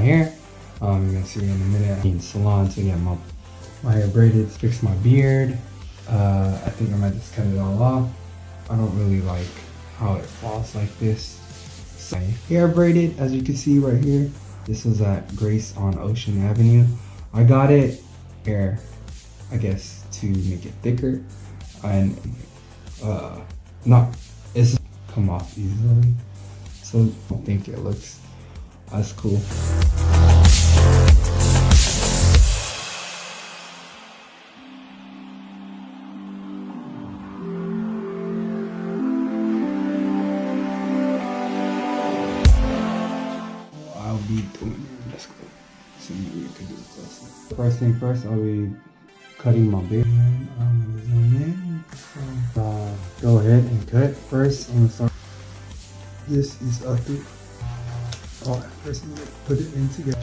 hair. You're gonna see me in a minute. I'm in salon to get my hair braided, fix my beard. I think I might just cut it all off. I don't really like how it falls like this. So hair braided, as you can see right here. This was at Grace on Ocean Avenue. I got it here, I guess, to make it thicker and it's come off easily. So I don't think it looks as cool. I'll be doing it. Let's go. See what we can do closer. First thing first, I'll be cutting my beard. I'm gonna zoom in. Go ahead and cut. First, I'm gonna start. This is ugly. First I'm gonna put it in together.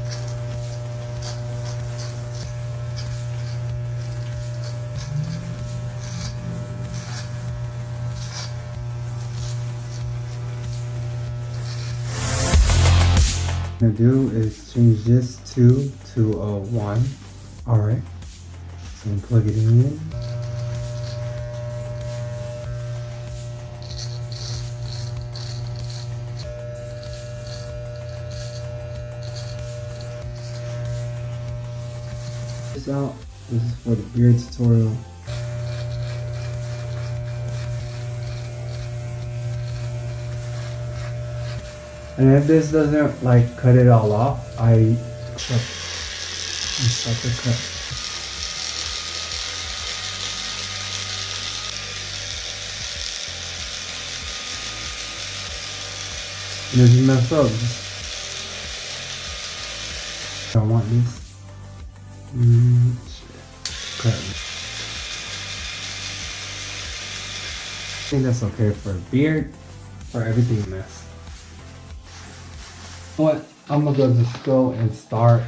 What I'm gonna do is change this 2 to a 1. Alright. So I'm gonna plug it in. Out. This is for the beard tutorial. And if this doesn't like cut it all off, I sucker cut. And if you mess up, I don't want this. Cut. I think that's okay for a beard, for everything mess. What? I'm gonna just go and start.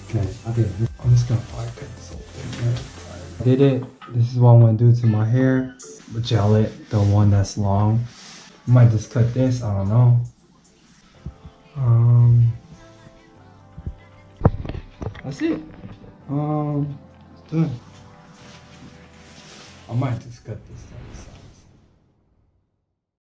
Okay, I did it. I'm just gonna fire cut this whole thing. I did it. This is what I'm gonna do to my hair. Gel it, the one that's long. I might just cut this, I don't know. That's it. It's done. I might just cut this.